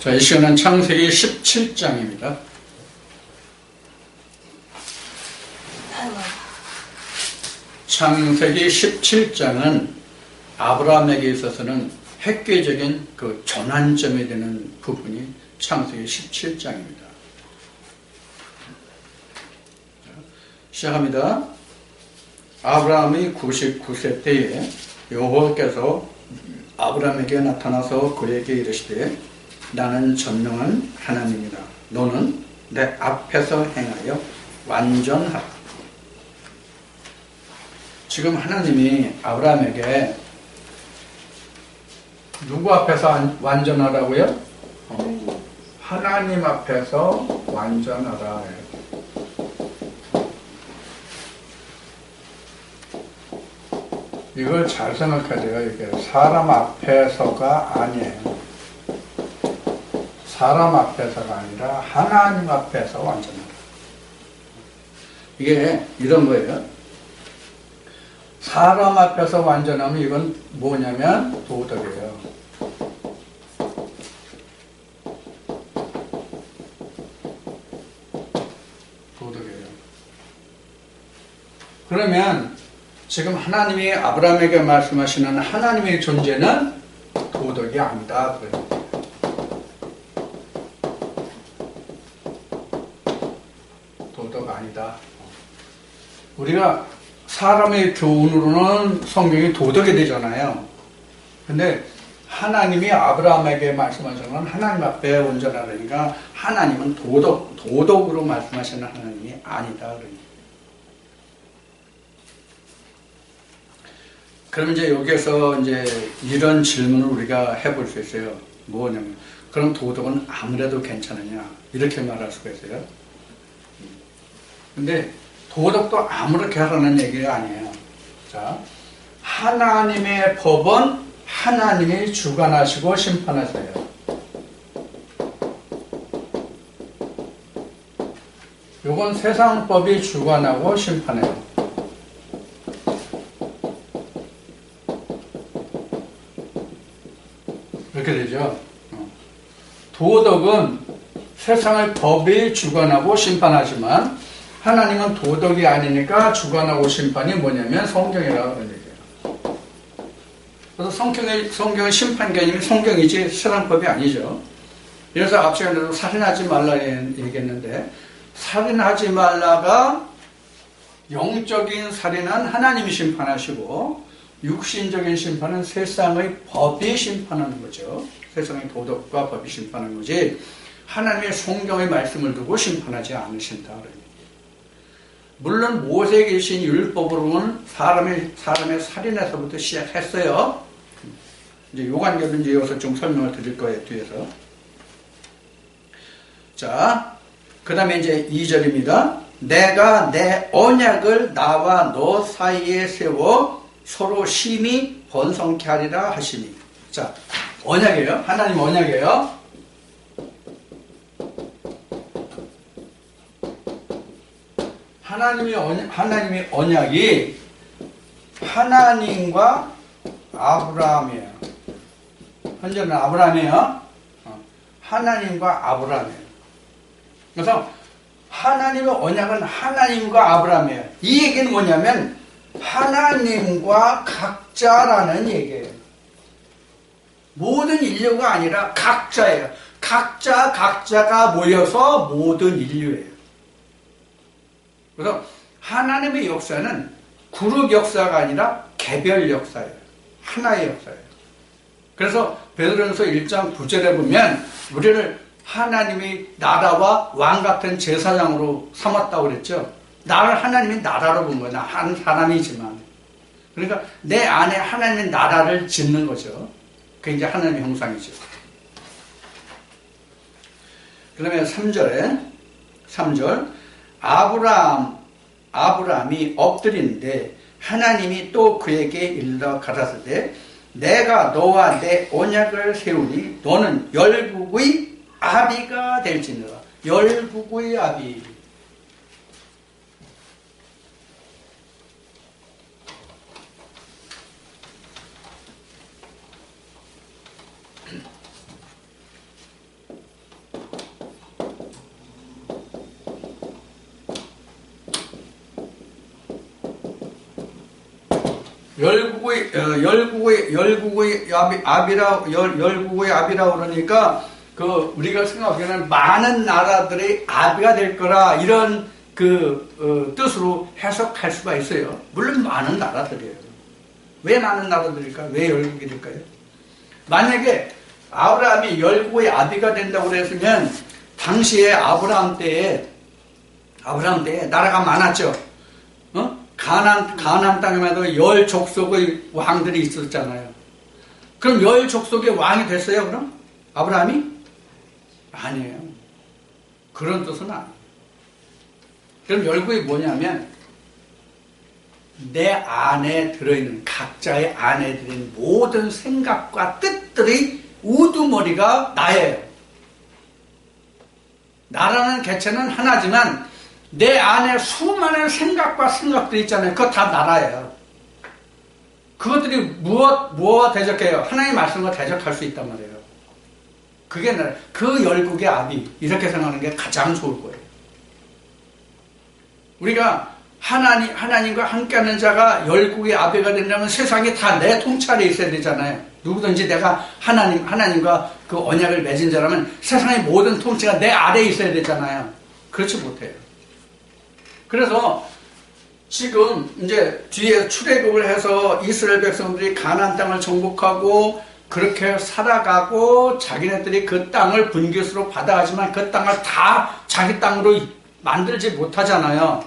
자, 이 시간은 창세기 17장입니다. 창세기 17장은 아브라함에게 있어서는 획기적인 그 전환점이 되는 부분이 창세기 17장입니다. 시작합니다. 아브라함이 99세 때에 여호와께서 아브라함에게 나타나서 그에게 이르시되 나는 전능한 하나님이다. 너는 내 앞에서 행하여 완전하라. 지금 하나님이 아브라함에게 누구 앞에서 완전하라고요? 하나님 앞에서 완전하라. 이걸 잘 생각해야 돼요. 이게 사람 앞에서가 아니에요. 사람 앞에서가 아니라 하나님 앞에서 완전하다. 이게 이런 거예요. 사람 앞에서 완전하면 이건 뭐냐면 도덕이에요. 도덕이에요. 그러면 지금 하나님이 아브라함에게 말씀하시는 하나님의 존재는 도덕이 아니다. 도덕 아니다. 우리가 사람의 교훈으로는 성경이 도덕이 되잖아요. 근데 하나님이 아브라함에게 말씀하시는 하나님 앞에 온전하라니까 하나님은 도덕으로 말씀하시는 하나님이 아니다. 그럼 이제 여기에서 이제 이런 질문을 우리가 해볼 수 있어요. 뭐냐면, 그럼 도덕은 아무래도 괜찮으냐? 이렇게 말할 수가 있어요. 근데 도덕도 아무렇게 하라는 얘기가 아니에요. 자, 하나님의 법은 하나님이 주관하시고 심판하세요. 요건 세상 법이 주관하고 심판해요. 이렇게 되죠. 도덕은 세상의 법이 주관하고 심판하지만 하나님은 도덕이 아니니까 주관하고 심판이 뭐냐면 성경이라고 하는 얘기예요. 그래서 성경의 심판 개념이 성경이지 세상 법이 아니죠. 그래서 앞 시간에도 살인하지 말라 얘기했는데 살인하지 말라가 영적인 살인은 하나님이 심판하시고 육신적인 심판은 세상의 법이 심판하는 거죠. 세상의 도덕과 법이 심판하는 거지 하나님의 성경의 말씀을 두고 심판하지 않으신다. 물론 모세에 계신 율법으로는 사람의 살인에서부터 시작했어요. 이제 요 관계는 이제 여기서 좀 설명을 드릴 거예요, 뒤에서. 자, 그 다음에 이제 2절입니다. 내가 내 언약을 나와 너 사이에 세워 서로 심히 번성케 하리라 하시니. 자, 언약이에요. 하나님 언약이에요. 하나님의 언약이 하나님과 아브라함이에요. 현재는 아브라함이에요. 하나님과 아브라함이에요. 그래서 하나님의 언약은 하나님과 아브라함이에요. 이 얘기는 뭐냐면 하나님과 각자라는 얘기예요. 모든 인류가 아니라 각자예요. 각자가 모여서 모든 인류예요. 그래서 하나님의 역사는 그룹 역사가 아니라 개별 역사예요. 하나의 역사예요. 그래서 베드로전서 1장 9절에 보면 우리를 하나님의 나라와 왕 같은 제사장으로 삼았다고 그랬죠. 나를 하나님이 나라로 본 거야. 한 사람이지만. 그러니까 내 안에 하나님의 나라를 짓는 거죠. 그게 이제 하나님의 형상이죠. 그 다음에 3절 아브라함이 엎드리는데 하나님이 또 그에게 일러 가라사대 내가 너와 내 언약을 세우니 너는 열국의 아비가 될지니라. 열국의 아비. 열국의 아비라 그러니까 그 우리가 생각하기에는 많은 나라들의 아비가 될 거라 이런 뜻으로 해석할 수가 있어요. 물론 많은 나라들이에요. 왜 많은 나라들일까요? 왜 열국이 될까요? 만약에 아브라함이 열국의 아비가 된다고 그랬으면 당시에 아브라함 때에 나라가 많았죠. 가나안 땅에도 열 족속의 왕들이 있었잖아요. 그럼 열 족속의 왕이 됐어요, 그럼? 아브라함이? 아니에요. 그런 뜻은 아니에요. 그럼 열국이 뭐냐면, 내 안에 들어있는, 각자의 안에 들어있는 모든 생각과 뜻들의 우두머리가 나예요. 나라는 개체는 하나지만, 내 안에 수많은 생각과 생각들이 있잖아요. 그거 다 나라예요. 그것들이 무엇과 대적해요? 하나님의 말씀과 대적할 수 있단 말이에요. 그게 나라. 그 열국의 아비. 이렇게 생각하는 게 가장 좋을 거예요. 우리가 하나님과 함께하는 자가 열국의 아비가 된다면 세상이 다 내 통찰에 있어야 되잖아요. 누구든지 내가 하나님과 그 언약을 맺은 자라면 세상의 모든 통치가 내 아래에 있어야 되잖아요. 그렇지 못해요. 그래서 지금 이제 뒤에 출애굽을 해서 이스라엘 백성들이 가나안 땅을 정복하고 그렇게 살아가고 자기네들이 그 땅을 분깃으로 받아가지만 그 땅을 다 자기 땅으로 만들지 못하잖아요.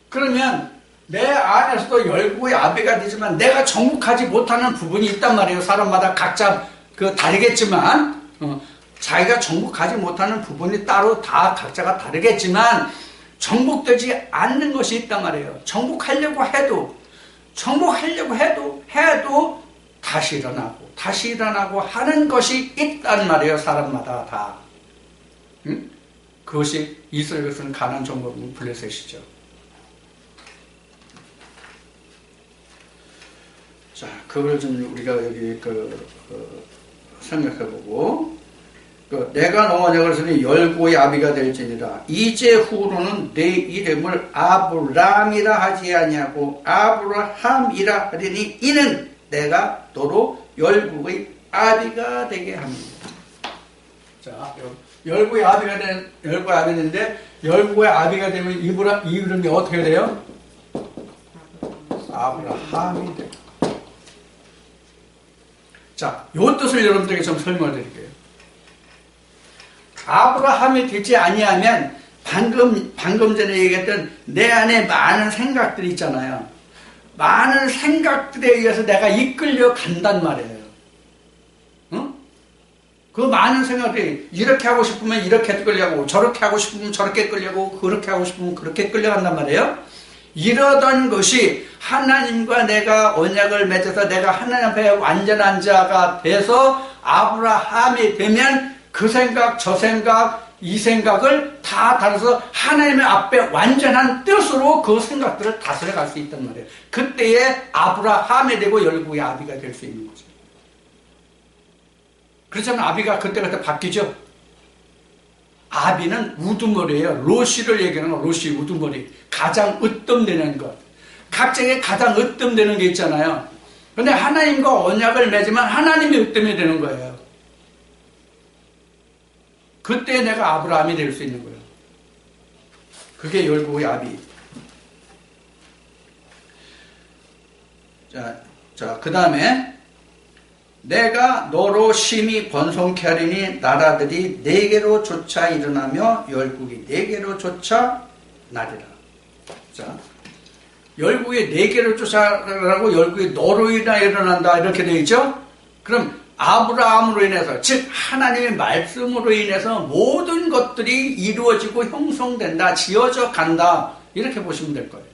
그러면 내 안에서도 열국의 아비가 되지만 내가 정복하지 못하는 부분이 있단 말이에요. 사람마다 각자 다르겠지만 자기가 정복하지 못하는 부분이 따로 다 각자가 다르겠지만 정복되지 않는 것이 있단 말이에요. 정복하려고 해도 다시 일어나고 하는 것이 있단 말이에요. 사람마다 다. 그것이 이스라엘 백성 가나안 정복은 블레셋이죠. 자, 그걸 좀 우리가 여기 생각해보고, 내가 너 언약을 쓰니 열국의 아비가 될지니라. 이제 후로는 내 이름을 아브람이라 하지 아니하고 아브라함이라 하리니 이는 내가 너로 열국의 아비가 되게 합니다. 자, 열국의 아비가 되는데 열국의 아비가 되면 이 이름이 어떻게 돼요? 아브라함이 돼요. 자, 요 뜻을 여러분들에게 좀 설명을 드릴게요. 아브라함이 되지 아니하면 방금 전에 얘기했던 내 안에 많은 생각들이 있잖아요. 많은 생각들에 의해서 내가 이끌려 간단 말이에요. 그 많은 생각들이 이렇게 하고 싶으면 이렇게 끌려가고 저렇게 하고 싶으면 저렇게 끌려가고 그렇게 하고 싶으면 그렇게 끌려간단 말이에요. 이러던 것이 하나님과 내가 언약을 맺어서 내가 하나님 앞에 완전한 자가 돼서 아브라함이 되면 그 생각, 저 생각, 이 생각을 다 다뤄서 하나님의 앞에 완전한 뜻으로 그 생각들을 다스려 갈 수 있단 말이에요. 그때에 아브라함이 되고 열국의 아비가 될 수 있는 거죠. 그렇다면 아비가 그때그때 바뀌죠. 아비는 우두머리예요. 로시를 얘기하는 거, 로시 우두머리. 가장 으뜸되는 것. 각자에게 가장 으뜸되는 게 있잖아요. 그런데 하나님과 언약을 맺으면 하나님이 으뜸이 되는 거예요. 그때 내가 아브라함이 될 수 있는 거예요. 그게 열국의 아비. 자, 그 다음에 내가 너로 심히 번성케 하리니 나라들이 네게로 쫓아 일어나며 열국이 네게로 쫓아 나리라. 자, 열국이 네게로 쫓아라고 열국이 너로 인하 일어난다 이렇게 되어 있죠. 그럼 아브라함으로 인해서, 즉 하나님의 말씀으로 인해서 모든 것들이 이루어지고 형성된다, 지어져 간다 이렇게 보시면 될 거예요.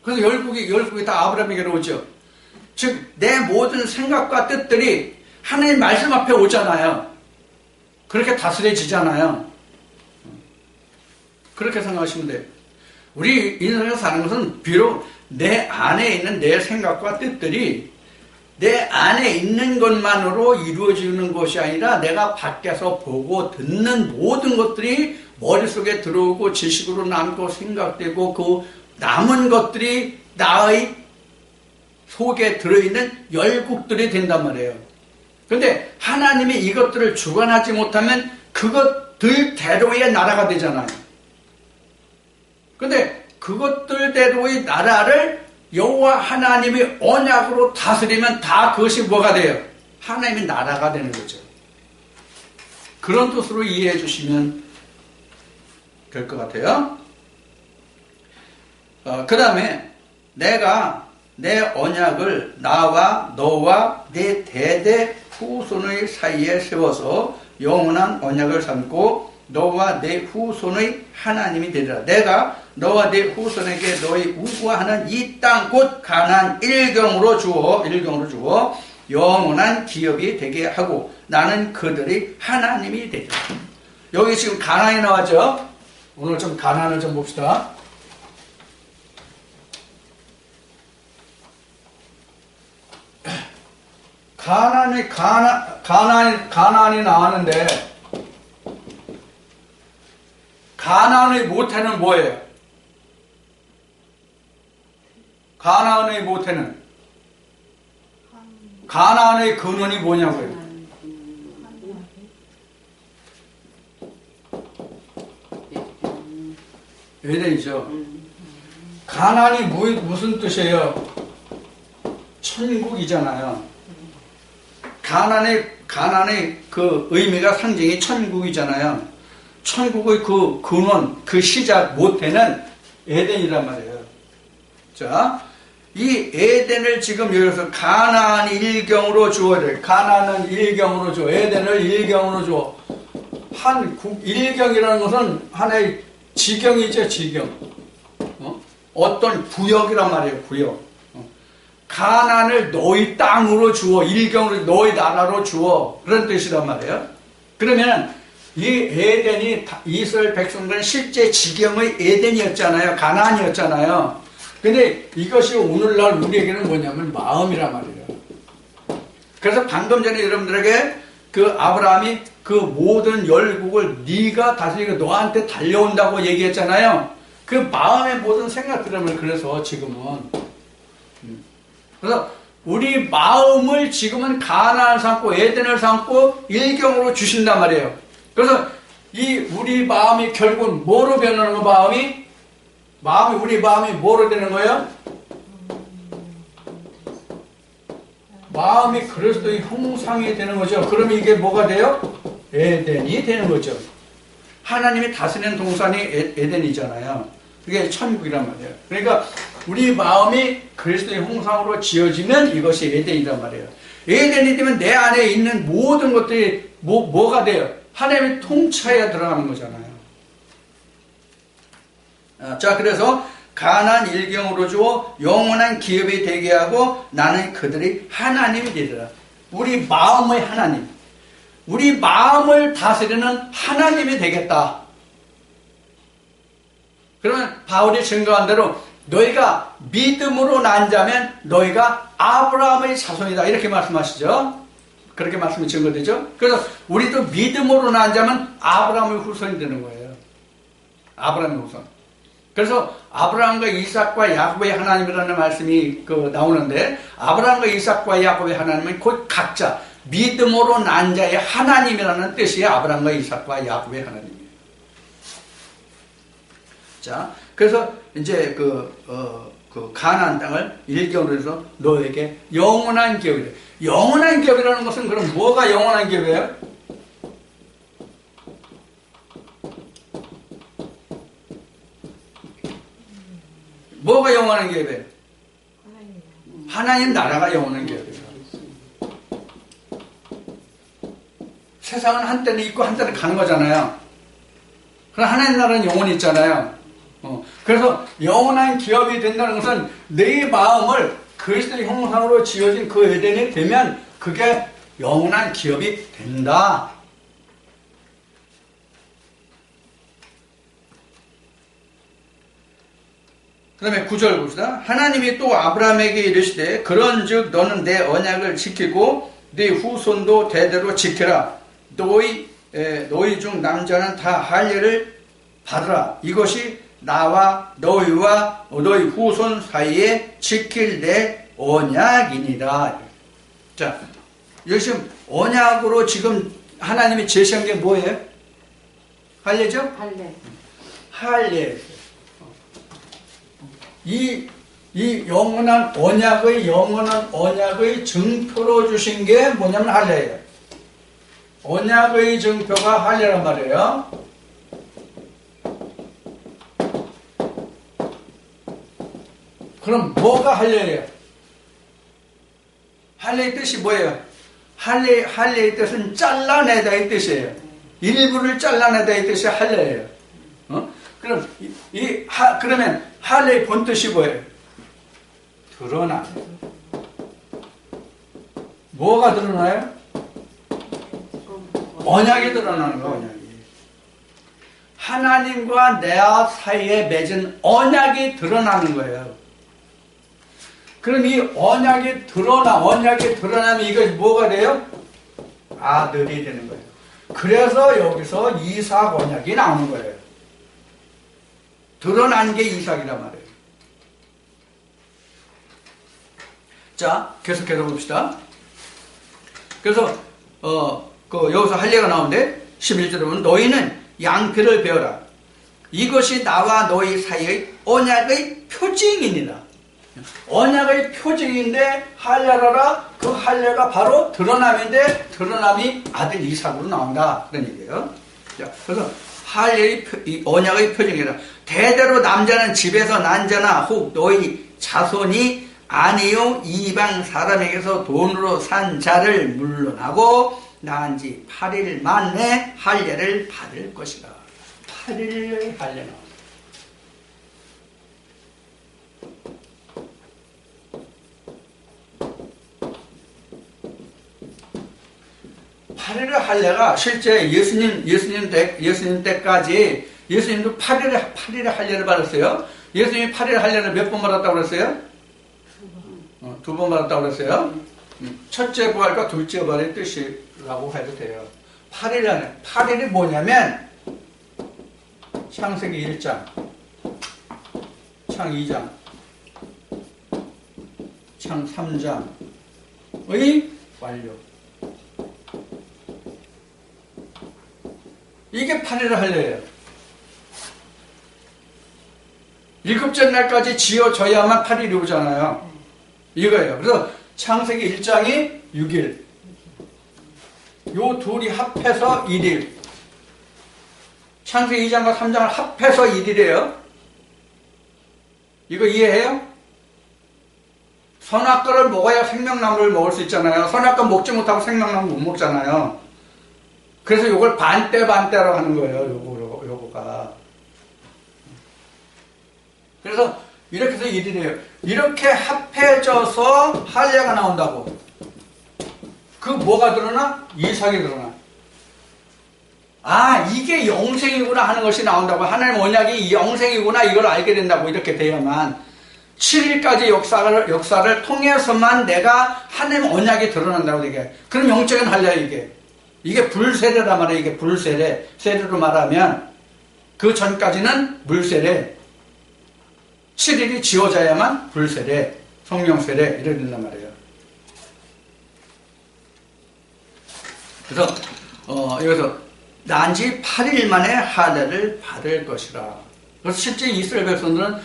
그래서 열국이 다 아브라함에게로 오죠. 즉 내 모든 생각과 뜻들이 하나님 말씀 앞에 오잖아요. 그렇게 다스려지잖아요. 그렇게 생각하시면 돼요. 우리 인생에서 사는 것은 비록 내 안에 있는 내 생각과 뜻들이 내 안에 있는 것만으로 이루어지는 것이 아니라 내가 밖에서 보고 듣는 모든 것들이 머릿속에 들어오고 지식으로 남고 생각되고 그 남은 것들이 나의 속에 들어있는 열국들이 된단 말이에요. 근데 하나님이 이것들을 주관하지 못하면 그것들대로의 나라가 되잖아요. 근데 그것들대로의 나라를 여호와 하나님이 언약으로 다스리면 다 그것이 뭐가 돼요? 하나님의 나라가 되는 거죠. 그런 뜻으로 이해해 주시면 될 것 같아요. 그 다음에 내가 내 언약을 나와 너와 내 대대 후손의 사이에 세워서 영원한 언약을 삼고 너와 내 후손의 하나님이 되리라. 내가 너와 내 후손에게 너희 우구하는 이 땅 곧 가나안 일경으로 주어 영원한 기업이 되게 하고 나는 그들의 하나님이 되리라. 여기 지금 가나안이 나왔죠? 오늘 좀 가나안을 좀 봅시다. 가나안이 나왔는데 가나안의 모태는 뭐예요? 가나안의 모태는 가나안의 근원이 뭐냐고요? 에덴이죠. 가나안이 무슨 뜻이에요? 천국이잖아요. 가나안의 그 의미가 상징이 천국이잖아요. 천국의 그 근원, 그 시작, 모태는 에덴이란 말이에요. 자, 이 에덴을 지금 여기서 가나안 일경으로 주어야 돼. 가나안은 일경으로 줘. 에덴을 일경으로 줘. 일경이라는 것은 하나의 지경이죠, 지경. 어떤 구역이란 말이에요, 구역. 가나안을 너희 땅으로 주어, 일경으로 너희 나라로 주어, 그런 뜻이란 말이에요. 그러면 이 에덴이 이스라엘 백성들은 실제 지경의 에덴이었잖아요. 가나안이었잖아요. 근데 이것이 오늘날 우리에게는 뭐냐면 마음이란 말이에요. 그래서 방금 전에 여러분들에게 그 아브라함이 그 모든 열국을 네가 다스리고 너한테 달려온다고 얘기했잖아요. 그 마음의 모든 생각들을 그래서 지금은 그래서 우리 마음을 지금은 가나안을 삼고 에덴을 삼고 일경으로 주신단 말이에요. 그래서 이 우리 마음이 결국은 뭐로 변하는 거? 우리 마음이 뭐로 되는 거예요? 마음이 그리스도의 형상이 되는 거죠. 그러면 이게 뭐가 돼요? 에덴이 되는 거죠. 하나님이 다스리는 동산이 에덴이잖아요. 그게 천국이란 말이에요. 그러니까 우리 마음이 그리스도의 형상으로 지어지면 이것이 에덴이란 말이에요. 에덴이 되면 내 안에 있는 모든 것들이 뭐가 돼요? 하나님의 통치하에 들어가는 거잖아요. 자, 그래서 가나안 일경으로 주어 영원한 기업이 되게 하고 나는 그들이 하나님이 되리라. 우리 마음의 하나님, 우리 마음을 다스리는 하나님이 되겠다. 그러면 바울이 증거한 대로 너희가 믿음으로 난 자면 너희가 아브라함의 자손이다, 이렇게 말씀하시죠. 그렇게 말씀이 증거되죠. 그래서 우리도 믿음으로 난 자면 아브라함의 후손이 되는 거예요. 아브라함의 후손. 그래서 아브라함과 이삭과 야곱의 하나님이라는 말씀이 나오는데, 아브라함과 이삭과 야곱의 하나님은 곧 각자 믿음으로 난 자의 하나님이라는 뜻이 아브라함과 이삭과 야곱의 하나님이에요. 자, 그래서 이제 가나안 땅을 일경으로 해서 너에게 영원한 기업이 돼. 영원한 기업이라는 것은 그럼 뭐가 영원한 기업이에요? 뭐가 영원한 기업이에요? 하나님 나라가 영원한 기업이에요. 세상은 한때는 있고 한때는 가는 거잖아요. 그럼 하나님 나라는 영원히 있잖아요. 그래서 영원한 기업이 된다는 것은 내 마음을 그리스도의 형상으로 지어진 그 에덴이 되면 그게 영원한 기업이 된다. 그 다음에 9절 봅시다. 하나님이 또 아브라함에게 이르시되 그런즉 너는 내 언약을 지키고 네 후손도 대대로 지켜라. 너희 중 남자는 다 할례를 받으라. 이것이 나와 너희와 너희 후손 사이에 지킬 내 언약이니라. 자, 여기 지금 언약으로 지금 하나님이 제시한 게 뭐예요? 할례죠? 할례. 할례. 이 영원한 언약의 증표로 주신 게 뭐냐면 할례예요. 언약의 증표가 할례란 말이에요. 그럼 뭐가 할례예요? 할례의 뜻이 뭐예요? 할례의 뜻은 잘라내다 이 뜻이에요. 일부를 잘라내다 이 뜻이 할례예요. 그러면 할례의 본 뜻이 뭐예요? 드러나. 뭐가 드러나요? 언약이 드러나는 거예요. 언약이. 하나님과 내 사이에 맺은 언약이 드러나는 거예요. 그럼 이 언약이 드러나면 이것이 뭐가 돼요? 아들이 되는 거예요. 그래서 여기서 이삭 언약이 나오는 거예요. 드러난 게 이삭이란 말이에요. 자, 계속해서 봅시다. 그래서 여기서 할례가 나오는데 11절에 보면 너희는 양피를 베어라. 이것이 나와 너희 사이의 언약의 표징이니라. 언약의 표징인데 할례라라. 그 할례가 바로 드러남인데 드러남이 아들 이삭으로 나온다. 그런 얘기예요. 자, 그래서 할례의 언약의 표징이라. 대대로 남자는 집에서 난 자나 혹 너희 자손이 아니요 이방 사람에게서 돈으로 산 자를 물러나고 낳은 지 8일 만에 할례를 받을 것이다. 8일의 할례 나옵니다. 팔일의 할례가 실제 예수님 때까지 예수님도 8일의 할례를 받았어요. 예수님이 8일의 할례를 몇 번 받았다고 그랬어요? 두 번 받았다고 그랬어요. 첫째 부활과 둘째 부활의 뜻이라고 해도 돼요. 8일 할례. 8일이 뭐냐면 창세기 1장, 창 2장, 창 3장의 완료. 이게 8일의 할례예요. 일곱째 날까지 지어져야만 8일이 오잖아요. 이거예요. 그래서 창세기 1장이 6일. 요 둘이 합해서 1일. 창세기 2장과 3장을 합해서 1일이에요. 이거 이해해요? 선악과를 먹어야 생명나무를 먹을 수 있잖아요. 선악과 먹지 못하고 생명나무 못 먹잖아요. 그래서 요걸 반대로 하는 거예요. 요거가. 그래서 이렇게 해서 1일이에요. 이렇게 합해져서 할례가 나온다고. 그 뭐가 드러나? 이삭이 드러나. 아, 이게 영생이구나 하는 것이 나온다고. 하나님 언약이 영생이구나 이걸 알게 된다고. 이렇게 돼야만 7일까지 역사를 통해서만 내가 하나님 언약이 드러난다고 얘기해. 그럼 영적인 할례야 이게. 이게 불세례란 말이에요. 이게 불세례. 세례로 말하면 그 전까지는 물세례. 7일이 지어져야만 불세례, 성령세례 이래 된단 말이에요. 그래서 여기서 난 지 8일 만에 할례를 받을 것이라. 그래서 실제 이스라엘 백성들은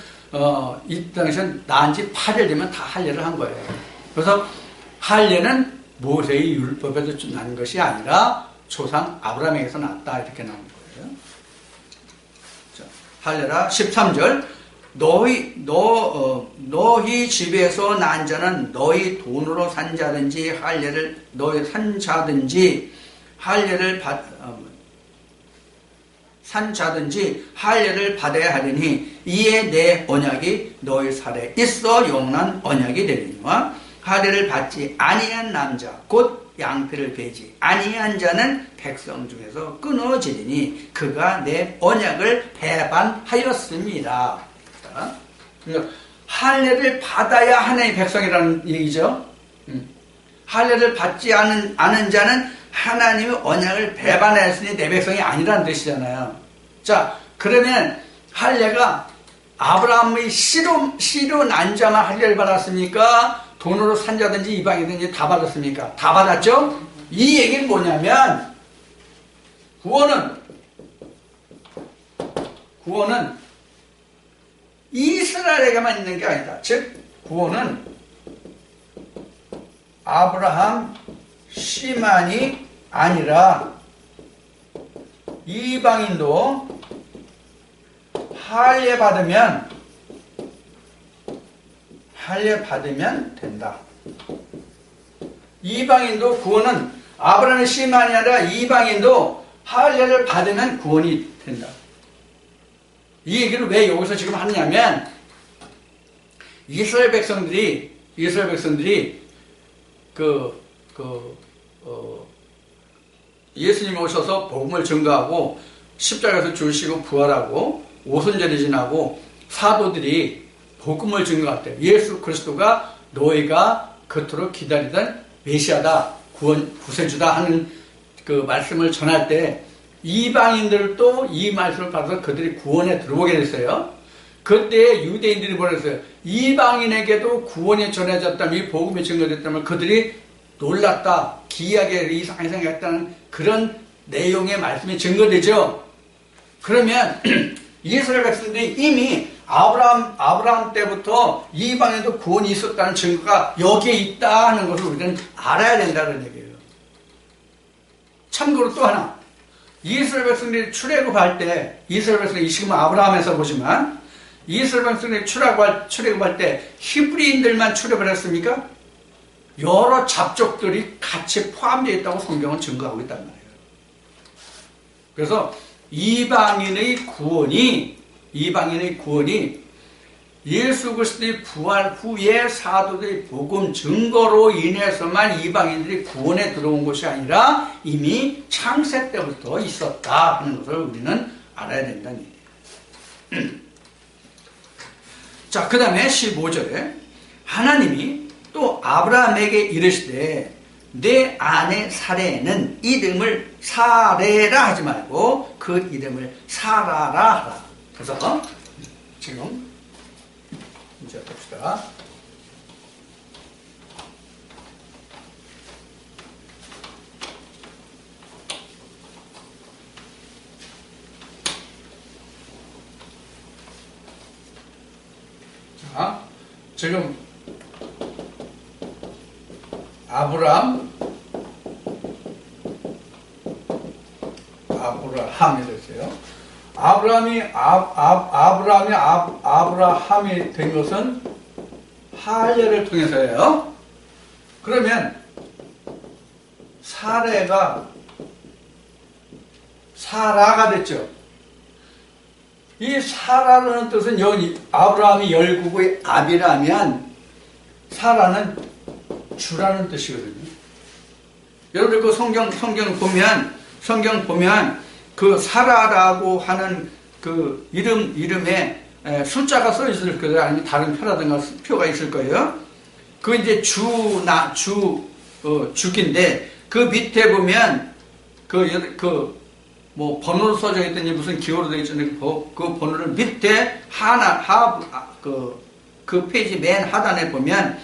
이 당시엔 난 지 8일 되면 다 할례를 한 거예요. 그래서 할례는 모세의 율법에서 난 것이 아니라 조상 아브라함에게서 났다 이렇게 나온 거예요. 자, 할례라 13절 너희 집에서 난 자는 너희 돈으로 산 자든지 할례를 너희 산 자든지 할례를 산 자든지 할례를 받아야 하리니 이에 내 언약이 너희 살에 있어 영원한 언약이 되리니와 할례를 받지 아니한 남자 곧 양피를 베지 아니한 자는 백성 중에서 끊어지리니 그가 내 언약을 배반하였습니다. 그러니까 할례를 받아야 하나님의 백성이라는 얘기죠. 할례를 받지 않은 자는 하나님의 언약을 배반하였으니 내 백성이 아니라는 뜻이잖아요. 자, 그러면 할례가 아브라함의 씨로 난자만 할례를 받았습니까? 돈으로 산 자든지 이방이든지 다 받았습니까? 다 받았죠? 이 얘기는 뭐냐면 구원은 이스라엘에게만 있는 게 아니다. 즉 구원은 아브라함 씨만이 아니라 이방인도 할례 받으면 된다. 이방인도 구원은 아브라함의 씨만이 아니라 이방인도 할례를 받으면 구원이 된다. 이 얘기를 왜 여기서 지금 하느냐면 이스라엘 백성들이 예수님 오셔서 복음을 증거하고 십자가에서 죽으시고 부활하고 오순절이 지나고 사도들이 복음을 증거할 때 예수 그리스도가 너희가 그토록 기다리던 메시아다, 구세주다 하는 그 말씀을 전할 때 이방인들도 이 말씀을 받아서 그들이 구원에 들어오게 됐어요. 그때 유대인들이 뭐랬어요? 이방인에게도 구원이 전해졌다면, 이 복음이 증거됐다면 그들이 놀랐다, 기이하게 이상하게 생각했다는 그런 내용의 말씀이 증거되죠. 그러면 이스라엘 백성들이 이미 아브라함 때부터 이방에도 구원이 있었다는 증거가 여기에 있다 하는 것을 우리는 알아야 된다는 얘기예요. 참고로 또 하나, 이스라엘 백성들이 출애굽할 때, 이스라엘 백성들이 지금 아브라함에서 보지만 이스라엘 백성들이 출애굽할 때 히브리인들만 출애굽을 했습니까? 여러 잡족들이 같이 포함되어 있다고 성경은 증거하고 있단 말이에요. 그래서 이방인의 구원이 예수 그리스도의 부활 후에 사도들의 복음 증거로 인해서만 이방인들이 구원에 들어온 것이 아니라 이미 창세 때부터 있었다 하는 것을 우리는 알아야 된다는 얘기예요. 자, 그 다음에 15절에 하나님이 또 아브라함에게 이르시되 내 아내 사레는 이름을 사레라 하지 말고 그 이름을 사라라 하라. 그래서 지금 이제 봅시다. 자, 지금 아브라함이 됐어요. 아브라함이 된 것은 할례를 통해서예요. 그러면 사라가 됐죠. 이 사라라는 뜻은 여기 아브라함이 열국의 아비라면 사라는 주라는 뜻이거든요. 여러분들 그 성경 보면 그 사라라고 하는 그 이름에 숫자가 써 있을 거예요. 아니면 다른 표라든가 표가 있을 거예요. 그 이제 죽인데 그 밑에 보면 뭐 번호로 써져 있더니 무슨 기호로 되어 있잖아요. 그 번호를 밑에 그 페이지 맨 하단에 보면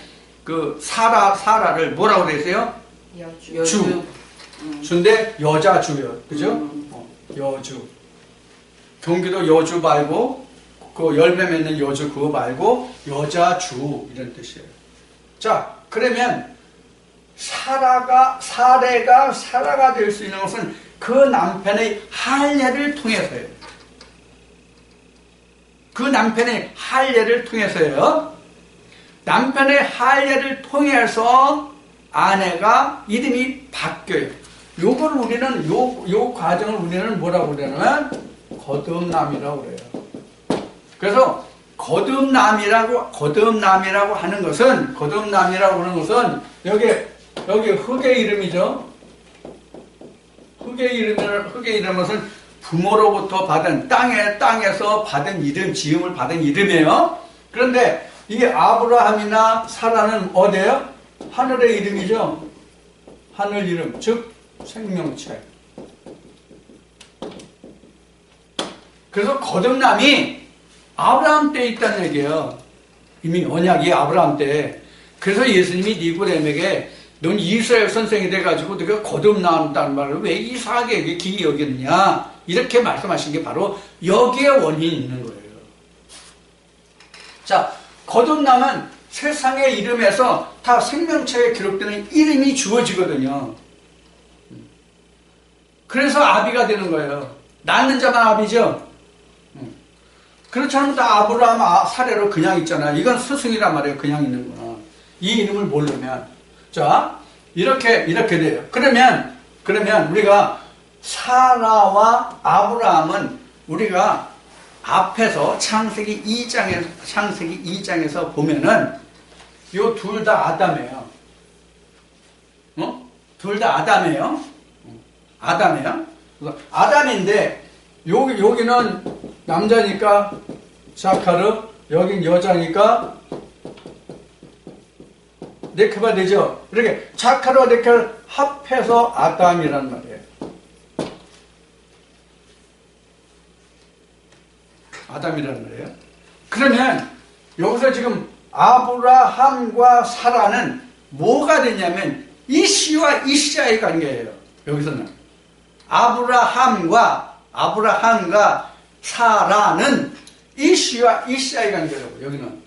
그 사라를 뭐라고 되어 있어요? 주인데 여자주요. 그죠? 여주. 경기도 여주 말고 그 열매 맺는 여주 그거 말고 여자주 이런 뜻이에요. 자, 그러면 사라가 될 수 있는 것은 그 남편의 할례를 통해서예요. 그 남편의 할례를 통해서예요. 남편의 할례를 통해서 아내가 이름이 바뀌어요. 요걸 우리는 요 과정을 우리는 뭐라고 그러냐면 거듭남이라고 그래요. 그래서 거듭남이라고 하는 것은 여기 흙의 이름이죠. 흙의 이름은 부모로부터 받은 땅에서 받은 이름, 지음을 받은 이름이에요. 그런데 이 아브라함이나 사라는 어디예요? 하늘의 이름이죠. 하늘 이름, 즉 생명체. 그래서 거듭남이 아브라함 때 있다는 얘기예요. 이미 언약이 아브라함 때. 그래서 예수님이 니고데에게 넌 이스라엘 선생이 돼가지고 네가 거듭난다는 말을 왜 이삭에게 기이 여겼느냐 이렇게 말씀하신 게 바로 여기에 원인이 있는 거예요. 자, 거듭남은 세상의 이름에서 다 생명체에 기록되는 이름이 주어지거든요. 그래서 아비가 되는 거예요. 낳는 자만 아비죠. 그렇지 않으면 다 아브라함 사례로 그냥 있잖아요. 이건 스승이란 말이에요. 그냥 있는 거나. 이 이름을 모르면. 자, 이렇게 돼요. 그러면 우리가 사라와 아브라함은 우리가 앞에서 창세기 2장에서 보면은 요 둘 다 아담이에요. 둘 다 아담이에요. 아담이에요. 그래서 아담인데 여기는 남자니까 자카르, 여긴 여자니까 네케바 되죠. 이렇게 자카르와 네케를 합해서 아담이란 말이에요. 아담이란 말이에요. 그러면 여기서 지금 아브라함과 사라는 뭐가 되냐면 이씨와 이씨와의 관계예요. 여기서는 아브라함과 사라는 이씨와 이씨와의 관계라고. 여기는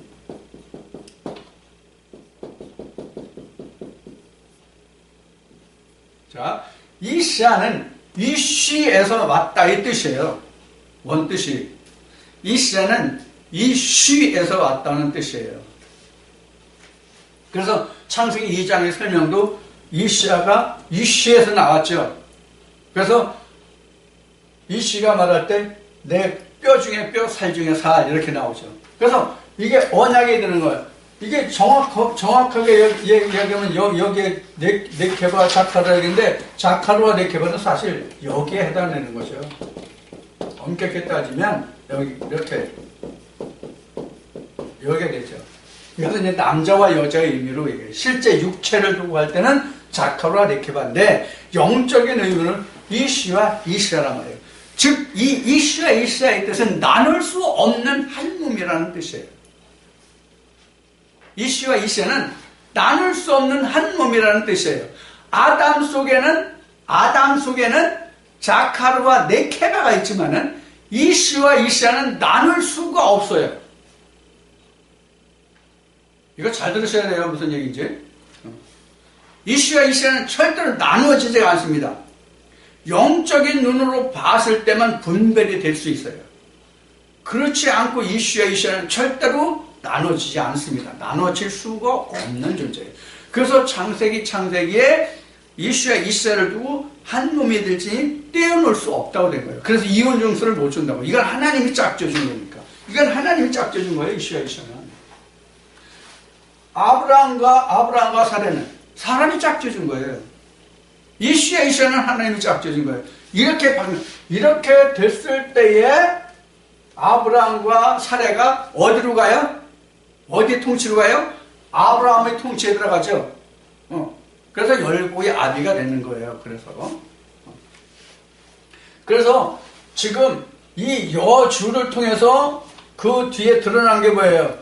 자, 이시아는 이쉬에서 왔다 이 뜻이에요. 원뜻이. 이시아는 이쉬에서 왔다는 뜻이에요. 그래서 창세기 2장의 설명도 이시아가 이쉬에서 나왔죠. 그래서 이씨가 말할 때 내 뼈 중에 뼈, 살 중에 살 이렇게 나오죠. 그래서 이게 언약이 되는 거예요. 이게 정확하게 얘기하면 여기에 네케바 자카르가 있는데 자카르와 네케바는 사실 여기에 해당되는 거죠. 엄격히 따지면 여기 이렇게 여기가 되죠. 그래서 이제 남자와 여자의 의미로 얘기해요. 실제 육체를 두고 할 때는 자카르와 네케바인데 영적인 의미는 이씨와 이시라란 말이에요. 즉 이 이씨와 이시라의 뜻은 나눌 수 없는 한 몸이라는 뜻이에요. 이씨와 이씨는 나눌 수 없는 한 몸이라는 뜻이에요. 아담 속에는 자카르와 네케바가 있지만은 이씨와 이시아는 나눌 수가 없어요. 이거 잘 들으셔야 돼요. 무슨 얘기인지. 이씨와 이시아는 절대로 나누어지지가 않습니다. 영적인 눈으로 봤을 때만 분별이 될 수 있어요. 그렇지 않고 이씨와 이시아는 절대로 나눠지지 않습니다. 나눠질 수가 없는 존재예요. 그래서 창세기에 이씨와 이시아를 두고 한 몸이 될지 떼어놓을 수 없다고 된 거예요. 그래서 이혼 증서를 못 준다고. 이건 하나님이 짝져준 거니까. 이건 하나님이 짝져준 거예요. 이씨와 이시아는. 아브라함과 사라는 사람이 짝져준 거예요. 이씨와 이시아는 하나님이 짝져준 거예요. 이렇게 됐을 때에 아브라함과 사라가 어디로 가요? 어디 통치로 가요? 아브라함의 통치에 들어가죠. 그래서 열국의 아비가 되는 거예요. 그래서 지금 이 여주를 통해서 그 뒤에 드러난 게 뭐예요?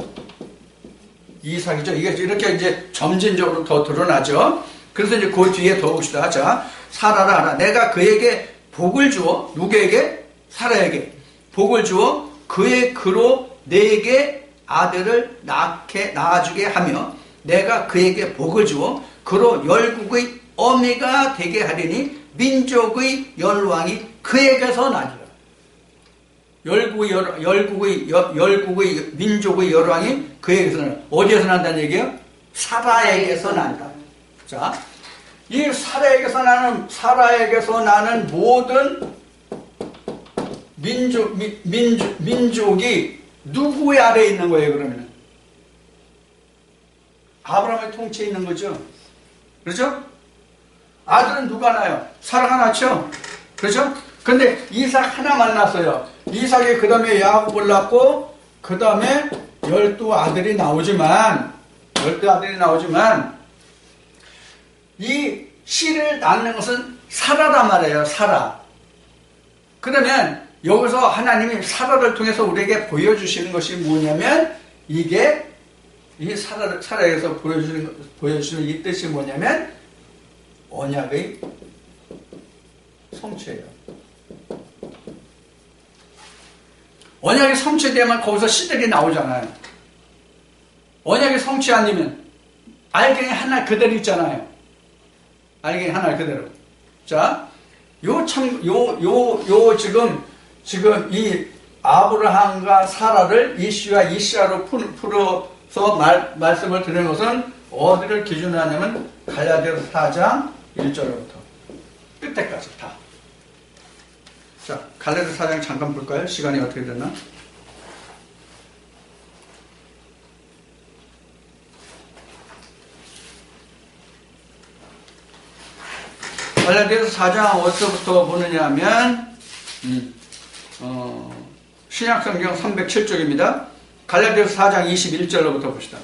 이삭이죠. 이게 이렇게 이제 점진적으로 더 드러나죠. 그래서 이제 그 뒤에 더 봅시다. 자, 사라라 하라. 내가 그에게 복을 주어, 누구에게? 사라에게 복을 주어 그의 그로 내게 아들을 낳아주게 하며 내가 그에게 복을 주어 그로 열국의 어미가 되게 하리니 민족의 열왕이 그에게서 나리라. 열국의 민족의 열왕이 그에게서 나리라. 어디에서 난다는 얘기예요? 사라에게서 난다. 자, 이 사라에게서 나는 모든 민족이 누구의 아래에 있는 거예요, 그러면? 아브라함의 통치에 있는 거죠. 그렇죠? 아들은 누가 낳아요? 사라가 낳죠? 그렇죠? 근데 이삭 하나 만났어요. 이삭이 그 다음에 야곱을 낳고, 그 다음에 12아들이 나오지만, 이 씨를 낳는 것은 사라란 말이에요, 사라. 그러면 여기서 하나님이 사라를 통해서 우리에게 보여주시는 것이 뭐냐면 이게 이 사라에서 보여주시는 이 뜻이 뭐냐면 언약의 성취예요. 언약이 성취되면 거기서 씨들이 나오잖아요. 언약이 성취 아니면 알갱이 하나 그대로 있잖아요. 알갱이 하나 그대로. 자, 지금 이 아브라함과 사라를 이슈와 이시아로 풀어서 말씀을 드리는 것은 어디를 기준으로 하냐면 갈라디아서 4장 1절부터 끝에까지 다. 자, 갈라디아서 4장 잠깐 볼까요? 시간이 어떻게 됐나? 갈라디아서 4장 어디서부터 보느냐 하면 신약성경 307쪽입니다. 갈라디아서 4장 21절로부터 봅시다.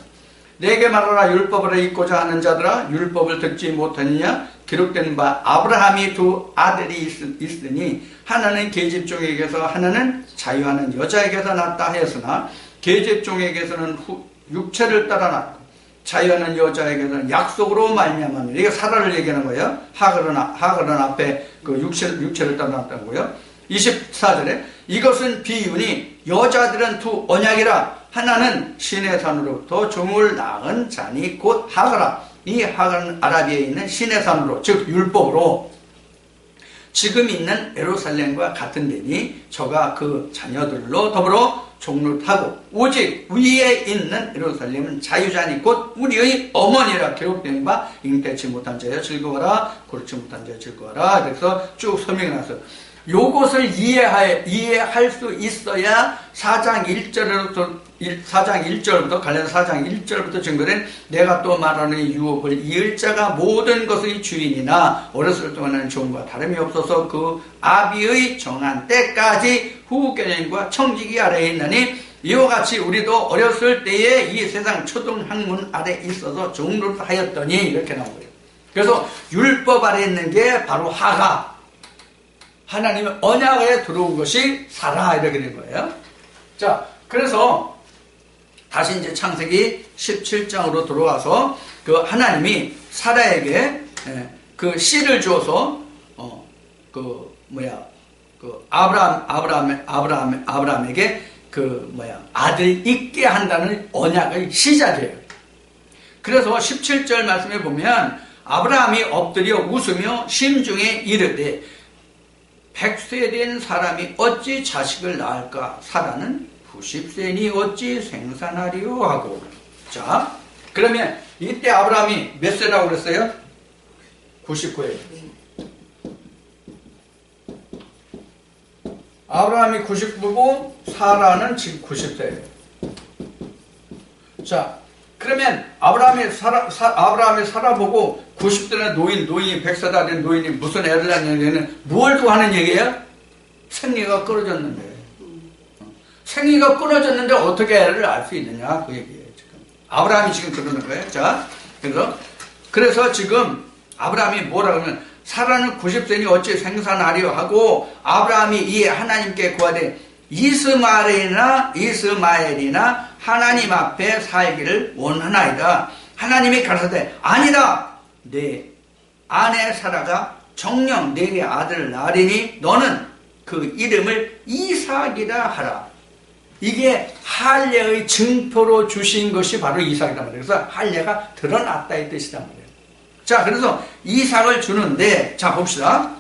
내게 말하라 율법을 잊고자 하는 자들아 율법을 듣지 못하느냐 기록된 바 아브라함이 두 아들이 있으니 하나는 계집종에게서 하나는 자유하는 여자에게서 낳았다 하였으나 계집종에게서는 육체를 따라 낳고 자유하는 여자에게서는 약속으로 말미암았느니라. 이게 사라를 얘기하는 거예요. 하글은 앞에 그 육체를 따라 낳았다고요. 24절에 이것은 비유니 여자들은 두 언약이라 하나는 시내 산으로부터 종을 낳은 자니 곧 하가라. 이 하가는 아라비아에 있는 시내 산으로 즉 율법으로 지금 있는 예루살렘과 같은 데니 저가 그 자녀들로 더불어 종로타고 오직 위에 있는 예루살렘은 자유자니 곧 우리의 어머니라 기록된 바 잉태치 못한 자여 즐거워라 고르치 못한 자여 즐거워라. 그래서 쭉 설명이 나서 요것을 이해할 수 있어야 4장 1절부터 갈라디아서 4장 1절부터 증거된 내가 또 말하는 유업을 이을 자가 모든 것의 주인이나 어렸을 동안은 종과 다름이 없어서 그 아비의 정한 때까지 후견인과 청지기 아래에 있나니 이와 같이 우리도 어렸을 때에 이 세상 초등학문 아래 있어서 종로를 하였더니 이렇게 나오고요. 그래서 율법 아래 있는 게 바로 하가 하나님의 언약에 들어온 것이 사라 이렇게 된 거예요. 자, 그래서 다시 이제 창세기 17장으로 들어와서 그 하나님이 사라에게 그 씨를 주어서 아브라함에게 아들 있게 한다는 언약의 시작이에요. 그래서 17절 말씀에 보면 아브라함이 엎드려 웃으며 심중에 이르되 100세 된 사람이 어찌 자식을 낳을까? 사라는 90세니 어찌 생산하리요? 하고. 자, 그러면 이때 아브라함이 몇 세라고 그랬어요? 99에. 아브라함이 99고 사라는 지금 90세예요. 자, 그러면 아브라함이 살아보고 90대나 노인이 100세다 된 노인이 무슨 애를 낳냐면 뭘 또 하는 얘기예요? 생리가 끊어졌는데. 생리가 끊어졌는데 어떻게 애를 낳을 수 있느냐 그 얘기예요. 지금 아브라함이 지금 그러는 거예요. 자, 그래서 지금 아브라함이 뭐라고 하면 사라는 90세니 어찌 생산하려 하고 아브라함이 이 하나님께 구하되 이스마엘이나 하나님 앞에 살기를 원하나이다. 하나님이 가라사대 아니다. 내 아내 사라가 정녕 내게 아들을 낳으리니 너는 그 이름을 이삭이라 하라. 이게 할례의 증표로 주신 것이 바로 이삭이란 말이에요. 그래서 할례가 드러났다 이 뜻이란 말이에요. 자, 그래서 이삭을 주는데 자 봅시다.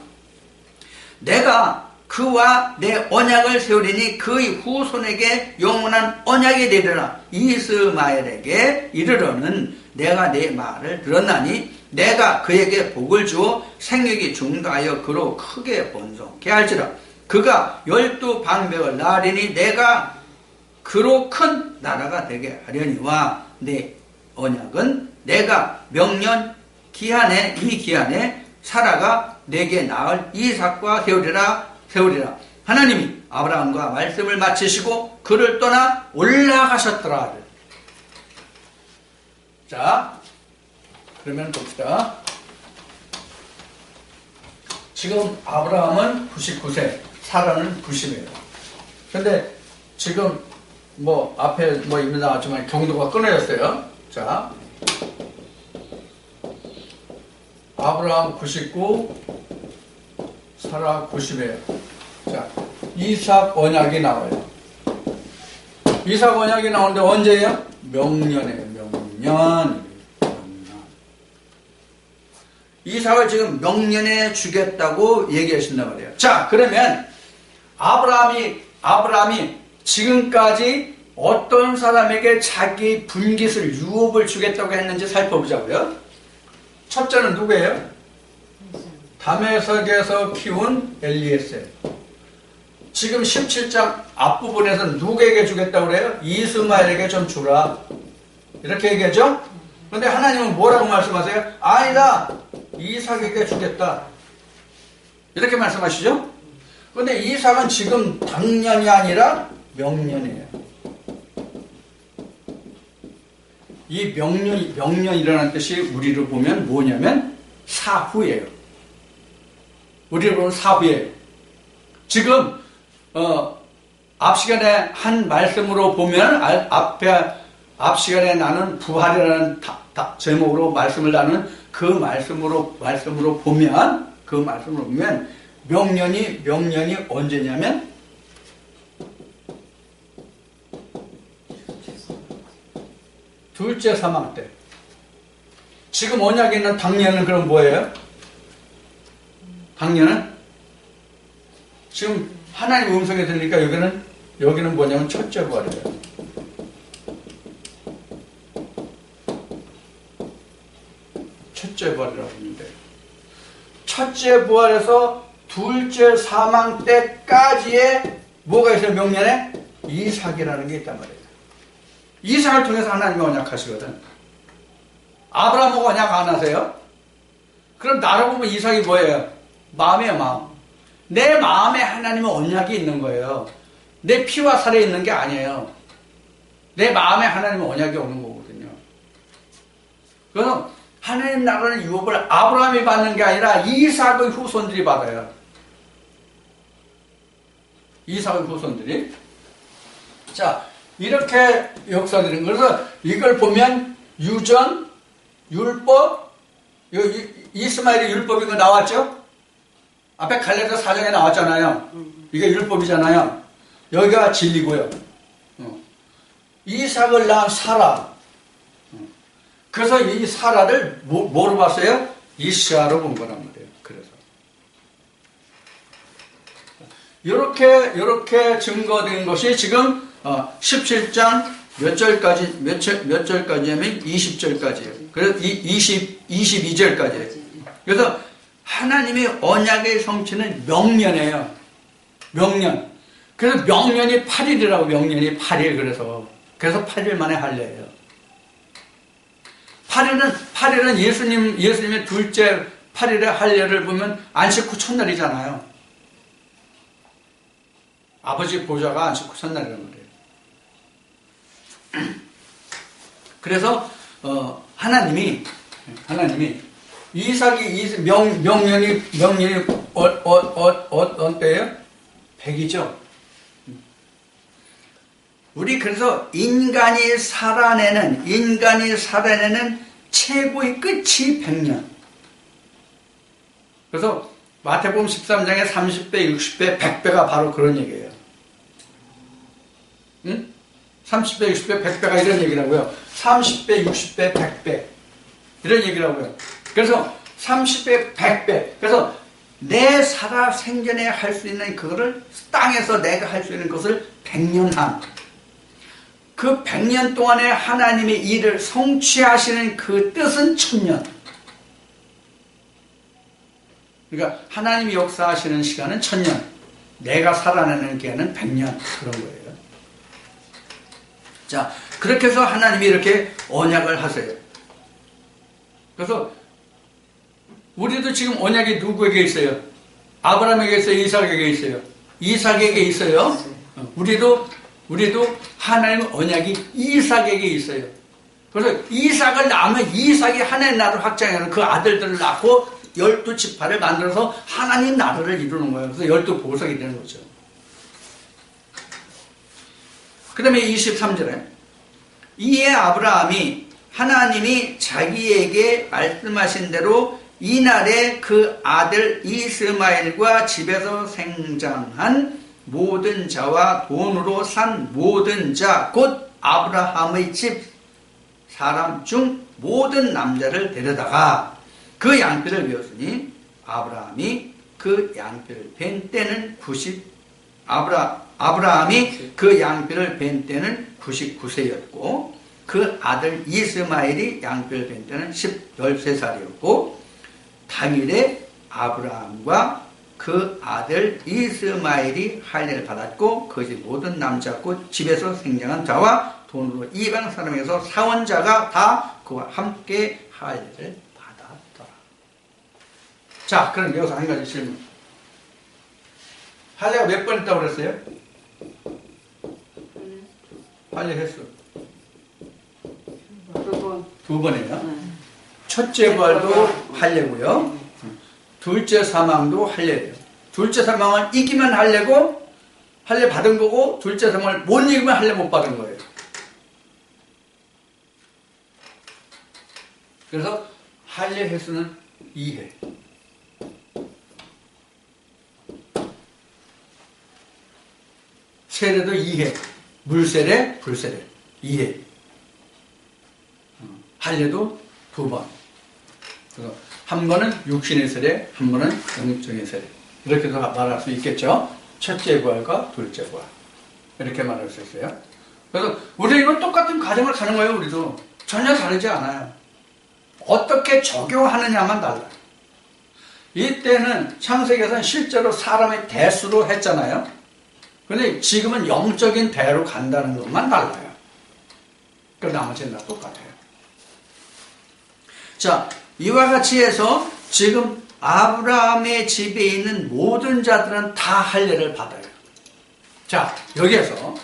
내가 그와 내 언약을 세우리니 그의 후손에게 영원한 언약이 되리라. 이스마엘에게 이르러는 내가 내 말을 들었나니 내가 그에게 복을 주어 생육이 중다하여 그로 크게 번성케 할지라. 그가 12방백을 낳으리니 내가 그로 큰 나라가 되게 하려니와 내 언약은 내가 명년 기한에 이 기한에 사라가 내게 낳을 이삭과 세우리라. 하나님이 아브라함과 말씀을 마치시고 그를 떠나 올라가셨더라. 자, 그러면 봅시다. 지금 아브라함은 99세, 사라는 90이에요. 근데 지금 뭐 앞에 뭐 이미 나왔지만 경도가 끊어졌어요. 자, 아브라함 99, 사라 90이에요. 자, 이삭 언약이 나와요. 이삭 언약이 나오는데 언제예요? 명년이에요. 명년. 이삭을 지금 명년에 주겠다고 얘기하신단 말이에요. 자, 그러면 아브라함이 지금까지 어떤 사람에게 자기 분깃을 유업을 주겠다고 했는지 살펴보자고요. 첫째는 누구예요? 다메섹에서 키운 엘리에셀. 지금 17장 앞부분에서 누구에게 주겠다고 그래요? 이스마엘에게 좀 주라. 이렇게 얘기하죠? 그런데 하나님은 뭐라고 말씀하세요? 아니다. 이삭에게 주겠다. 이렇게 말씀하시죠? 그런데 이삭은 지금 당년이 아니라 명년이에요. 이 명년이라는 뜻이 우리로 보면 뭐냐면 사후예요. 우리로 보면 사후예요. 지금 앞 시간에 한 말씀으로 보면 앞 시간에 나는 부활이라는 제목으로 말씀을 나눈 그 말씀으로 보면 명년이 언제냐면 둘째 사망 때. 지금 언약에 있는 당년은 그럼 뭐예요? 당년은 지금 하나님 음성이 들리니까 여기는 뭐냐면 첫째 부활이에요. 첫째 부활이라고 하는데 첫째 부활에서 둘째 사망 때까지의 뭐가 있어요? 명년에 이삭이라는 게 있단 말이에요. 이삭을 통해서 하나님이 언약하시거든. 아브라함하고 언약 안 하세요? 그럼 나를 보면 이삭이 뭐예요? 마음이에요, 마음. 내 마음에 하나님의 언약이 있는 거예요. 내 피와 살에 있는 게 아니에요. 내 마음에 하나님의 언약이 오는 거거든요. 그래서 하나님 나라는 유업을 아브라함이 받는 게 아니라 이삭의 후손들이 받아요. 이삭의 후손들이. 자, 이렇게 역사들은 그래서 이걸 보면 유전, 율법, 이스마엘의 율법이 나왔죠? 앞에 갈라디아 4장에 나왔잖아요. 이게 율법이잖아요. 여기가 진리고요. 이삭을 낳은 사라. 그래서 이 사라를 뭐로 봤어요? 이시아로 본 거란 말이에요. 그래서 이렇게 증거된 것이 지금 17장 몇 절까지냐면 20절까지예요. 그래서 22절까지예요. 그래서 하나님의 언약의 성취는 명년이에요. 명년. 그래서 명년이 8일이라고 명년이 8일 그래서 8일 만에 할례예요. 8일은 예수님의 둘째 8일의 할례를 보면 안식 후 첫날이잖아요. 아버지 보좌가 안식 후 첫날이란 말이에요. 그래서 하나님이 이삭이 명년이 때예요? 100이죠. 우리 그래서 인간이 살아내는 최고의 끝이 100년. 그래서 마태복음 13장에 30배, 60배, 100배가 바로 그런 얘기예요. 응? 30배, 60배, 100배가 이런 얘기라고요. 30배, 60배, 100배. 이런 얘기라고요. 그래서 30배, 100배. 그래서 내 살아 생전에 할 수 있는 그거를 땅에서 내가 할 수 있는 것을 100년 한. 그 100년 동안에 하나님의 일을 성취하시는 그 뜻은 1000년. 그러니까 하나님이 역사하시는 시간은 1000년. 내가 살아내는 기간은 100년. 그런 거예요. 자, 그렇게 해서 하나님이 이렇게 언약을 하세요. 그래서 우리도 지금 언약이 누구에게 있어요? 아브라함에게 있어요? 이삭에게 있어요? 이삭에게 있어요. 우리도 하나님의 언약이 이삭에게 있어요. 그래서 이삭을 낳으면 이삭이 하나님 나라를 확장하는 그 아들들을 낳고 12지파를 만들어서 하나님 나라를 이루는 거예요. 그래서 12보석이 되는 거죠. 그 다음에 23절에 이에 아브라함이 하나님이 자기에게 말씀하신 대로 이날에 그 아들 이스마엘과 집에서 생장한 모든 자와 돈으로 산 모든 자 곧 아브라함의 집 사람 중 모든 남자를 데려다가 그 양피를 베었으니 아브라함이 그 양피를 벤 때는 아브라함이 그 양피를 벤 때는 99세였고 그 아들 이스마엘이 양피를 벤 때는 13살이었고 당일에 아브라함과 그 아들 이스마엘이 할례를 받았고 그 집 모든 남자 곧 집에서 생장한 자와 돈으로 이방 사람에서 사원자가 다 그와 함께 할례를 받았더라. 자, 그럼 여기서 한 가지 질문. 할례가 몇 번 했다고 그랬어요? 할례 횟수 2번. 2번이에요. 첫째 부활도 할례고요. 둘째 사망도 할례예요. 둘째 사망을 이기면 할례고 할례 받은 거고 둘째 사망을 못 이기면 할례 못 받은 거예요. 그래서 할례 횟수는 2회. 세례도 2회. 물세례, 불세례 2회. 할례도 2번. 그래서 한 번은 육신의 세례, 한 번은 영적인 세례. 이렇게 해서 말할 수 있겠죠. 첫째 부활과 둘째 부활. 이렇게 말할 수 있어요. 그래서 우리는 똑같은 과정을 가는 거예요. 우리도 전혀 다르지 않아요. 어떻게 적용하느냐만 달라요. 이때는 창세기에서는 실제로 사람의 대수로 했잖아요. 근데 지금은 영적인 대로 간다는 것만 달라요. 그 나머지는 다 똑같아요. 자, 이와 같이 해서 지금 아브라함의 집에 있는 모든 자들은 다 할례를 받아요. 자, 여기에서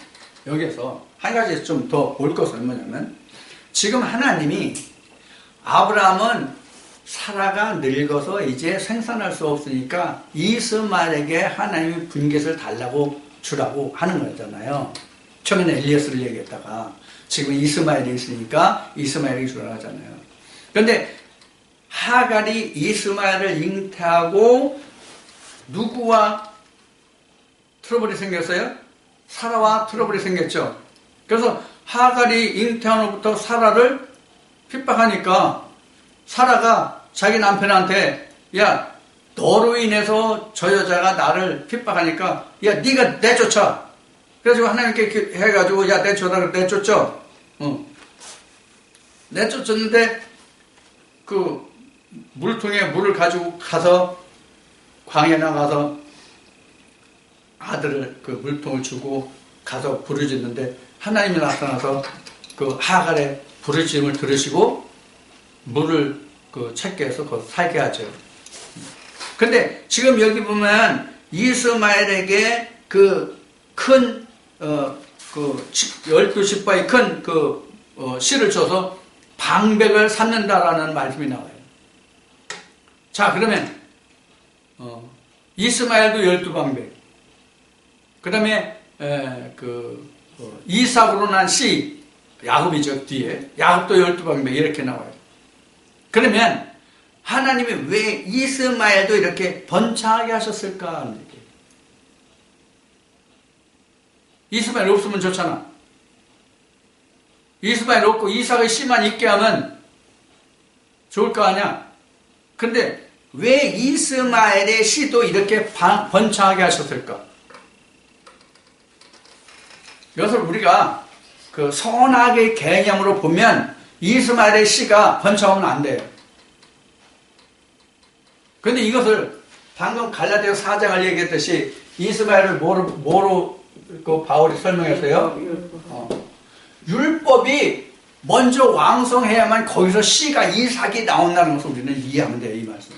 한 가지 좀 더 볼 것은 뭐냐면 지금 하나님이 아브라함은 사라가 늙어서 이제 생산할 수 없으니까 이스마엘에게 하나님이 분깃을 달라고 주라고 하는 거잖아요. 처음에는 엘리야스를 얘기했다가 지금 이스마엘이 있으니까 이스마엘에게 주라고 하잖아요. 그런데 하갈이 이스마엘을 잉태하고 누구와 트러블이 생겼어요? 사라와 트러블이 생겼죠. 그래서 하갈이 잉태한 후부터 사라를 핍박하니까 사라가 자기 남편한테 야, 너로 인해서 저 여자가 나를 핍박하니까 야, 네가 내쫓아. 그래가지고 하나님께 해가지고 야, 내쫓아. 내쫓죠. 내쫓았는데 그 물통에 물을 가지고 가서 광야에 나가서 아들을 그 물통을 주고 가서 부르짖는데 하나님이 나타나서 그 하갈의 부르짖음을 들으시고 물을 그 책게해서 그걸 살게 하죠. 근데 지금 여기 보면 이스마엘에게 그 큰 그 12지파의 큰 씨를 줘서 방백을 삼는다라는 말씀이 나와요. 자, 그러면 이스마엘도 12방백. 그 다음에 이삭으로 난 씨 야곱이죠. 뒤에 야곱도 12방백 이렇게 나와요. 그러면 하나님이 왜 이스마엘도 이렇게 번창하게 하셨을까 하는 얘기예요. 이스마엘 없으면 좋잖아. 이스마엘 없고 이삭의 씨만 있게 하면 좋을 거 아니야. 근데 왜 이스마엘의 씨도 이렇게 번창하게 하셨을까? 이것을 우리가 그 선악의 개념으로 보면 이스마엘의 씨가 번창하면 안 돼요. 근데 이것을 방금 갈라디아 4장을 얘기했듯이 이스마엘을 뭐로 그 바울이 설명했어요? 율법이 먼저 왕성해야만 거기서 씨가 이삭이 나온다는 것을 우리는 이해하면 돼요. 이 말씀.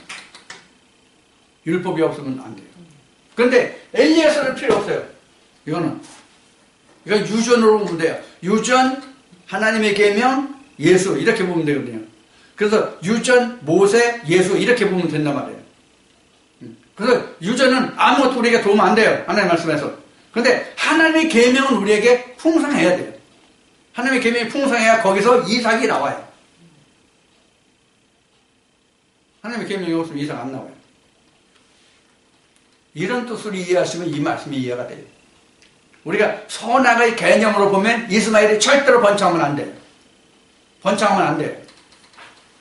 율법이 없으면 안 돼요. 그런데 엘리야스는 필요 없어요. 이건 유전으로 보면 돼요. 유전, 하나님의 계명, 예수 이렇게 보면 되거든요. 그래서 유전, 모세, 예수 이렇게 보면 된단 말이에요. 그래서 유전은 아무것도 우리에게 도움 안 돼요. 하나님 말씀에서. 그런데 하나님의 계명은 우리에게 풍성해야 돼요. 하나님의 계명이 풍성해야 거기서 이삭이 나와요. 하나님의 계명이 없으면 이삭 안 나와요. 이런 뜻으로 이해하시면 이 말씀이 이해가 돼요. 우리가 선악의 개념으로 보면 이스마엘이 절대로 번창하면 안 돼요. 번창하면 안 돼요.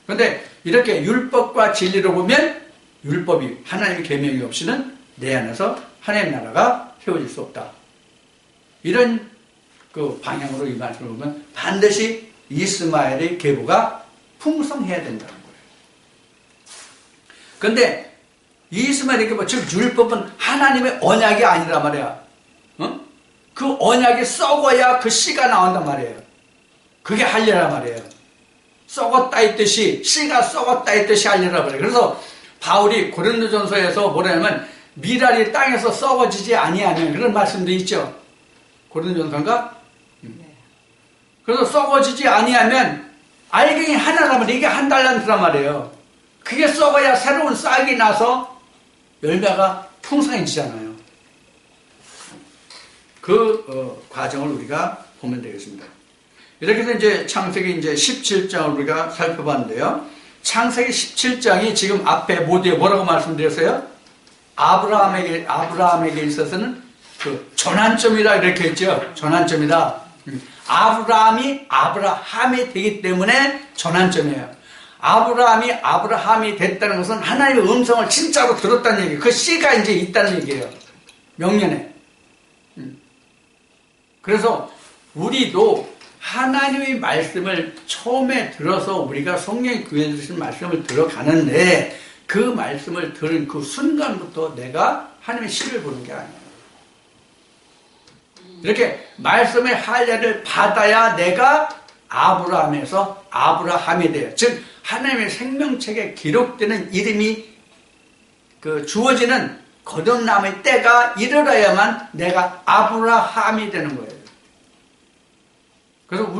그런데 이렇게 율법과 진리로 보면 율법이 하나님의 계명이 없이는 내 안에서 하나님 나라가 세워질 수 없다. 이런 그 방향으로 이 말씀을 보면 반드시 이스마엘의 계보가 풍성해야 된다는 거예요. 그런데 이스마엘의 계보, 즉 율법은 하나님의 언약이 아니라 말이야. 그 언약이 썩어야 그 씨가 나온단 말이에요. 그게 할례란 말이에요. 썩었다 했듯이, 씨가 썩었다 했듯이 할례란 말이에요. 그래서 바울이 고린도전서에서 뭐라냐면 미랄이 땅에서 썩어지지 아니하면, 그런 말씀도 있죠. 고린도전서인가? 그래서 썩어지지 아니하면 알갱이 하나라면 이게 한 달란트란 말이에요. 그게 썩어야 새로운 싹이 나서 열매가 풍성해지잖아요. 그 과정을 우리가 보면 되겠습니다. 이렇게 해서 이제 창세기 이제 17장을 우리가 살펴봤는데요. 창세기 17장이 지금 앞에 모두에 뭐라고 말씀드렸어요? 아브라함에게 있어서는 그 전환점이다 이렇게 했죠. 전환점이다. 아브라함이 되기 때문에 전환점이에요. 아브라함이 됐다는 것은 하나님의 음성을 진짜로 들었다는 얘기예요. 그 씨가 이제 있다는 얘기예요. 명년에. 그래서 우리도 하나님의 말씀을 처음에 들어서 우리가 성령이 교회에 주신 말씀을 들어가는데 그 말씀을 들은 그 순간부터 내가 하나님의 씨를 보는 게 아니에요. 이렇게 말씀의 할례를 받아야 내가 아브라함에서 아브라함이 돼요. 즉 하나님의 생명책에 기록되는 이름이 그 주어지는 거듭남의 때가 이르러야만 내가 아브라함이 되는 거예요. 그래서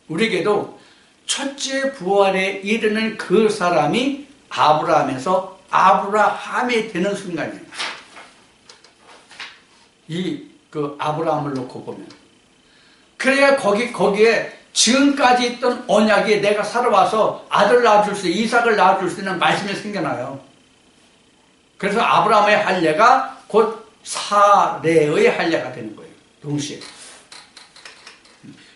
우리에게도 첫째 부활에 이르는 그 사람이 아브라함에서 아브라함이 되는 순간이에요. 그 아브라함을 놓고 보면. 그래야 거기에 지금까지 있던 언약이 내가 살아와서 아들 낳아줄 수, 이삭을 낳아줄 수 있는 말씀이 생겨나요. 그래서 아브라함의 할례가 곧 사레의 할례가 되는 거예요. 동시에.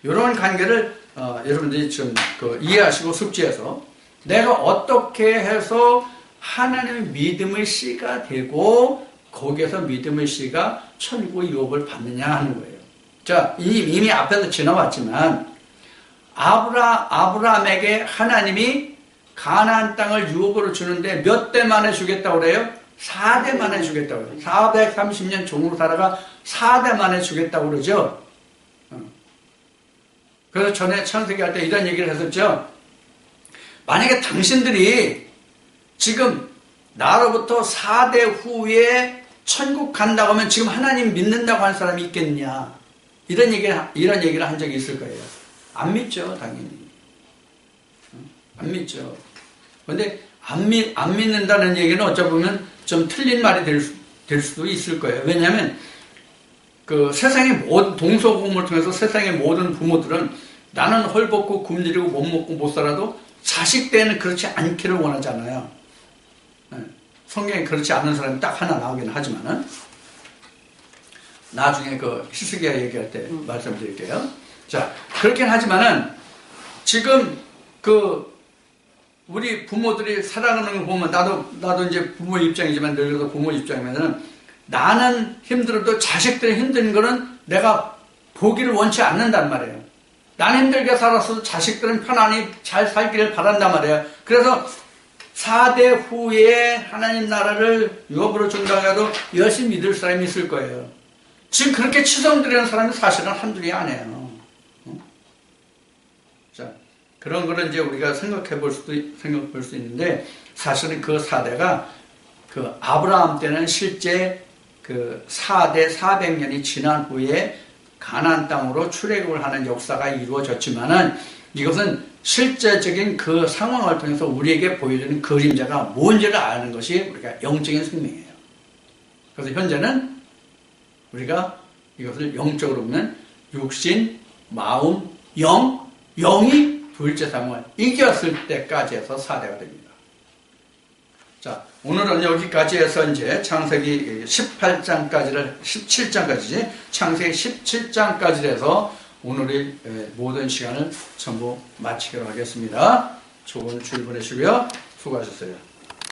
이런 관계를 여러분들이 좀 이해하시고 숙지해서 내가 어떻게 해서 하나님의 믿음의 씨가 되고 거기에서 믿음의 씨가 천국의 유업을 받느냐 하는 거예요. 자, 이미 앞에서 지나왔지만 아브라함에게 하나님이 가나안 땅을 유업으로 주는데 몇 대 만에 주겠다고 그래요? 4대 만에 주겠다고 그래요. 430년 종으로 살아가 4대 만에 주겠다고 그러죠. 그래서 전에 창세기 할 때 이런 얘기를 했었죠. 만약에 당신들이 지금 나로부터 4대 후에 천국 간다고 하면 지금 하나님 믿는다고 하는 사람이 있겠냐. 이런 얘기를 한 적이 있을 거예요. 안 믿죠, 당연히. 안 믿죠. 그런데 안 믿는다는 얘기는 어쩌 보면 좀 틀린 말이 될 수도 있을 거예요. 왜냐하면 그 세상의 모든 동서고금을 통해서 세상의 모든 부모들은 나는 헐벗고 굶주리고 못 먹고 못 살아도 자식 때는 그렇지 않기를 원하잖아요. 성경에 그렇지 않은 사람이 딱 하나 나오긴 하지만은 나중에 그 히스기야 얘기할 때 말씀드릴게요. 자, 그렇긴 하지만은 지금 우리 부모들이 살아가는 걸 보면 나도 이제 부모 입장이지만 늙어서 부모 입장이면은 나는 힘들어도 자식들이 힘든 거는 내가 보기를 원치 않는단 말이에요. 나는 힘들게 살았어도 자식들은 편안히 잘 살기를 바란단 말이에요. 그래서 4대 후에 하나님 나라를 유업으로 준다고 해도 열심히 믿을 사람이 있을 거예요. 지금 그렇게 치성드리는 사람이 사실은 한둘이 아니에요. 자, 그런 거를 이제 우리가 생각해 볼 수 있는데, 사실은 그 4대가 그 아브라함 때는 실제 그 4대 400년이 지난 후에 가나안 땅으로 출애굽을 하는 역사가 이루어졌지만은 이것은 실제적인 그 상황을 통해서 우리에게 보여주는 그림자가 뭔지를 아는 것이 우리가 영적인 생명이에요. 그래서 현재는 우리가 이것을 영적으로 보면 육신, 마음, 영이 둘째 삶을 이겼을 때까지 해서 4대가 됩니다. 자, 오늘은 여기까지 해서 이제 창세기 18장까지를 17장까지지 창세기 17장까지 해서 오늘의 모든 시간을 전부 마치도록 하겠습니다. 좋은 주일 보내시고요. 수고하셨어요.